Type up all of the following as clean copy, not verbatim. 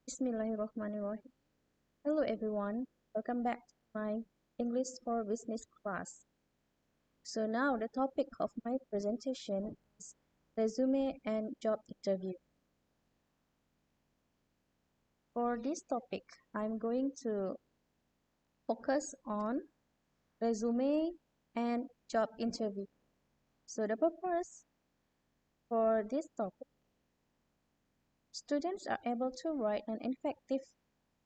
Bismillahirrahmanirrahim. Hello everyone, welcome back to my English for Business class. So now the topic of my presentation is resume and job interview. For this topic, I'm going to focus on resume and job interview. So the purpose for this topic, students are able to write an effective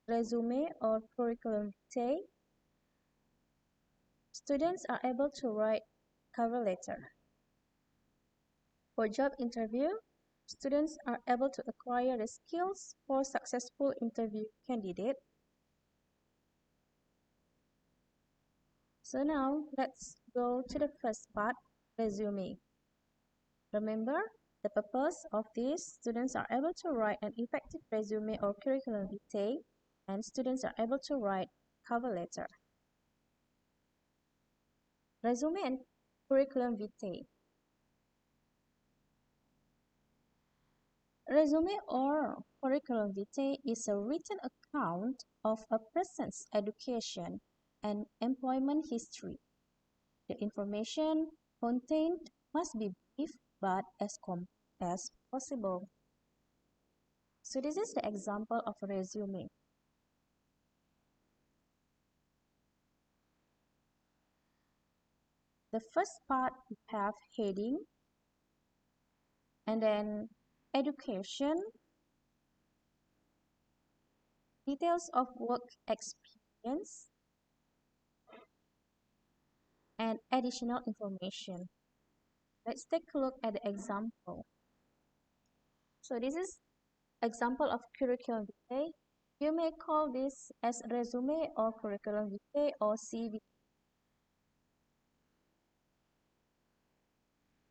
resume or curriculum vitae. Students are able to write cover letter. For job interview, students are able to acquire the skills for successful interview candidate. So now let's go to the first part, resume. Remember, the purpose of this, students are able to write an effective resume or curriculum vitae, and students are able to write cover letter. Resume and curriculum vitae. Resume or curriculum vitae is a written account of a person's education and employment history. The information contained must be brief but as complete as possible. So this is the example of a resume. The first part we have heading, and then education, details of work experience, and additional information. Let's take a look at the example. So this is example of curriculum vitae. You may call this as resume or curriculum vitae or CV.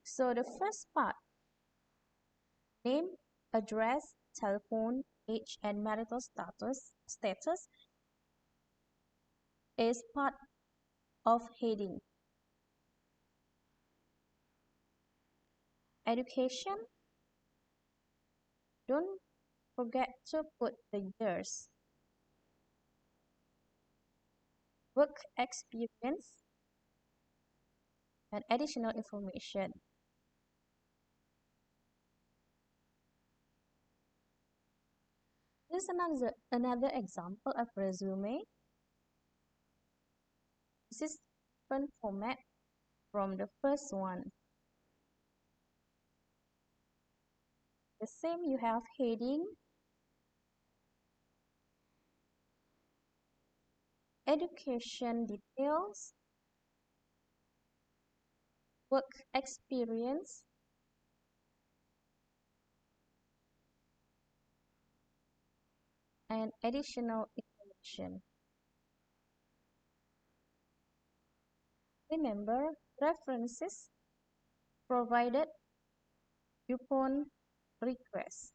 So the first part, name, address, telephone, age, and marital status is part of heading. Education, don't forget to put the years. Work experience and additional information. This is another example of resume. This is different format from the first one. The same, you have heading, education details, work experience, and additional information. Remember, references provided upon request.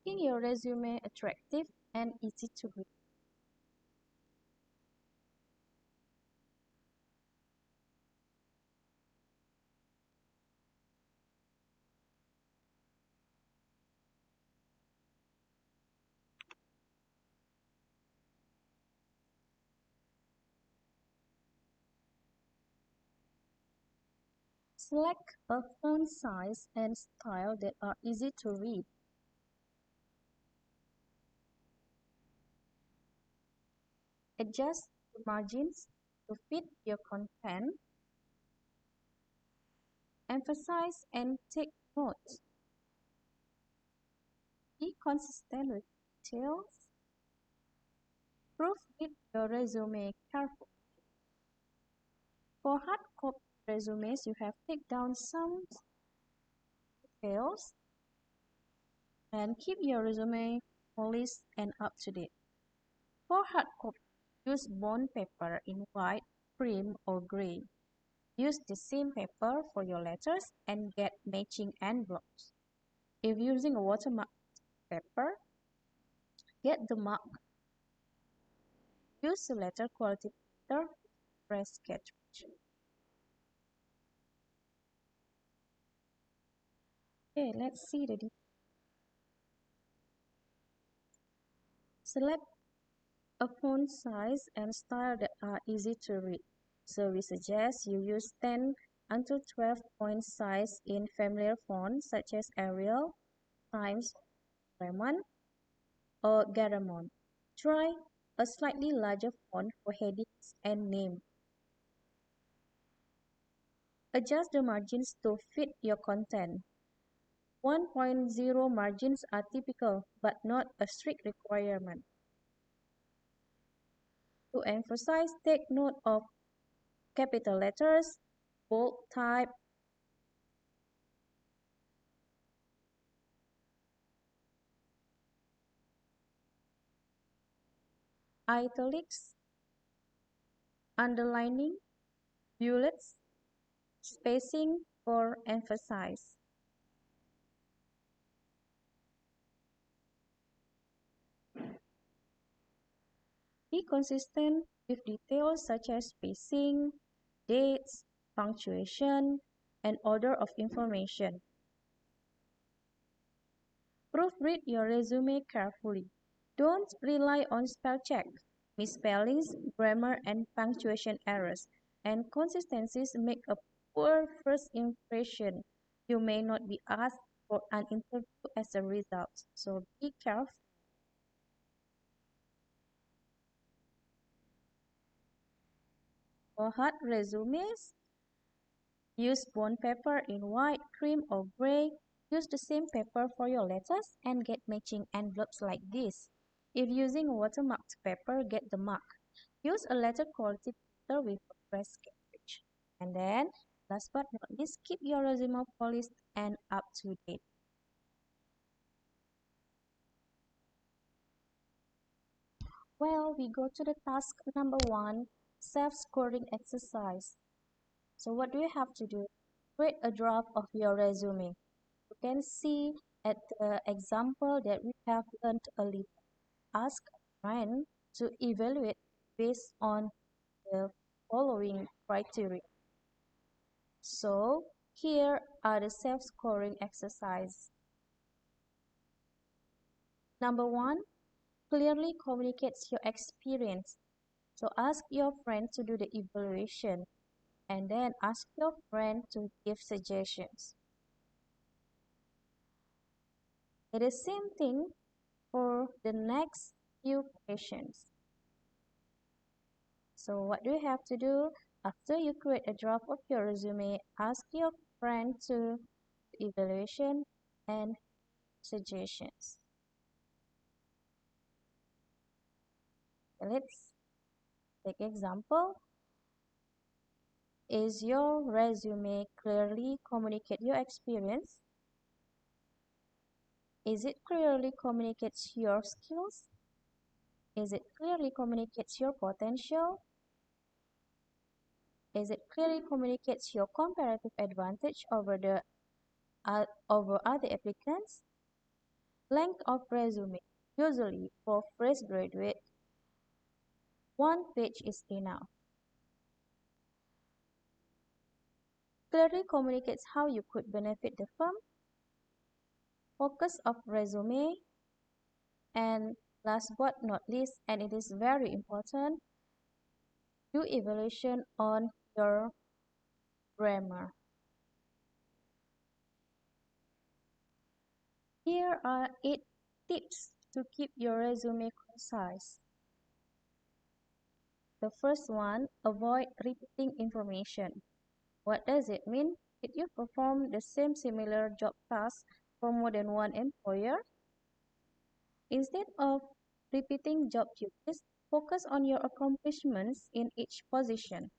Making your resume attractive and easy to read. Select a font size and style that are easy to read. Adjust the margins to fit your content. Emphasize and take notes. Be consistent with details. Proofread your resume carefully. For hard copy resumes, you have to take down some details and keep your resume polished and up to date. For hard copy, use bond paper in white, cream, or gray. Use the same paper for your letters and get matching envelopes. If using a watermark paper, get the mark. Use the letter quality printer, press cartridge. Okay, let's see the details. Select a font size and style that are easy to read. So we suggest you use 10 until 12 point size in familiar fonts such as Arial, Times Roman, or Garamond. Try a slightly larger font for headings and name. Adjust the margins to fit your content. 1.0 margins are typical but not a strict requirement. To emphasize, take note of capital letters, bold type, italics, underlining, bullets, spacing for emphasis. Be consistent with details such as spacing, dates, punctuation, and order of information. Proofread your resume carefully. Don't rely on spell check. Misspellings, grammar, and punctuation errors and consistencies make a poor first impression. You may not be asked for an interview as a result, so be careful. For hard resumes, use bond paper in white, cream, or gray. Use the same paper for your letters and get matching envelopes like this. If using watermarked paper, get the mark. Use a letter quality printer with a press cartridge. And then, last but not least, keep your resume polished and up to date. Well, we go to the task number 1, self-scoring exercise. So what do you have to do? Create a draft of your resume. You can see at the example that we have learned earlier. Ask a friend to evaluate based on the following criteria. So here are the self-scoring exercise. Number 1, clearly communicates your experience. So ask your friend to do the evaluation and then ask your friend to give suggestions. It is same thing for the next few questions. So what do you have to do? After you create a draft of your resume, ask your friend to evaluation and suggestions. Let's take example. Is your resume clearly communicate your experience? Is it clearly communicates your skills? Is it clearly communicates your potential? Is it clearly communicates your comparative advantage over other applicants? Length of resume. Usually for fresh graduate, one page is enough. Clearly communicates how you could benefit the firm. Focus of resume. And last but not least, and it is very important, do evaluation on your grammar. Here are 8 tips to keep your resume concise. The first one, avoid repeating information. What does it mean? Did you perform the same similar job task for more than one employer? Instead of repeating job duties, focus on your accomplishments in each position.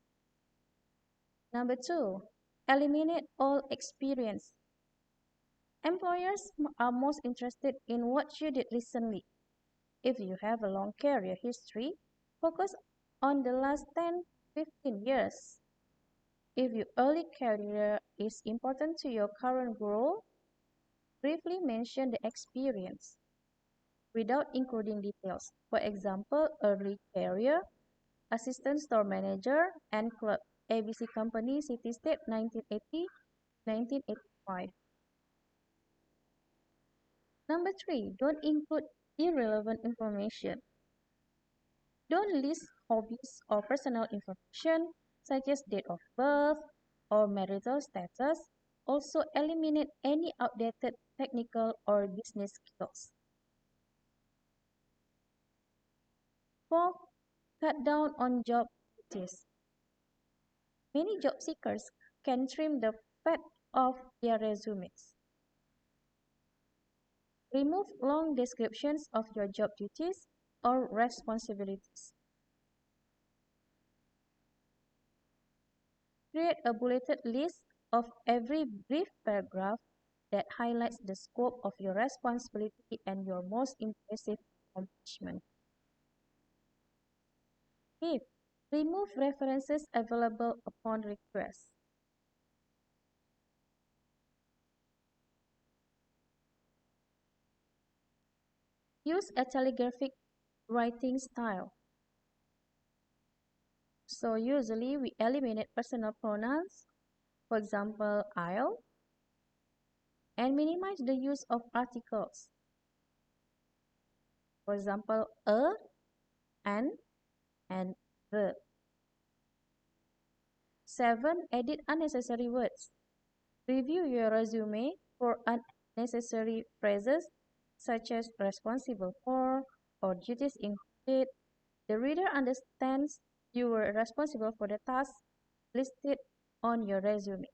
Number 2, eliminate all experience. Employers are most interested in what you did recently. If you have a long career history, focus on the last 10-15 years. If your early career is important to your current role, briefly mention the experience. without including details. For example, early career, assistant store manager, and club, ABC Company, City State, 1980, 1985. Number 3, don't include irrelevant information. Don't list hobbies or personal information such as date of birth or marital status. Also eliminate any outdated technical or business skills. 4. Cut down on job duties. Many job seekers can trim the fat off their resumes. Remove long descriptions of your job duties or responsibilities. Create a bulleted list of every brief paragraph that highlights the scope of your responsibility and your most impressive accomplishment. Fifth, remove references available upon request. Use a telegraphic writing style. So usually we eliminate personal pronouns, for example, I'll, and minimize the use of articles. For example, a, an, and the. 7. Edit unnecessary words. Review your resume for unnecessary phrases such as responsible for or duties included. The reader understands you were responsible for the task listed on your resume.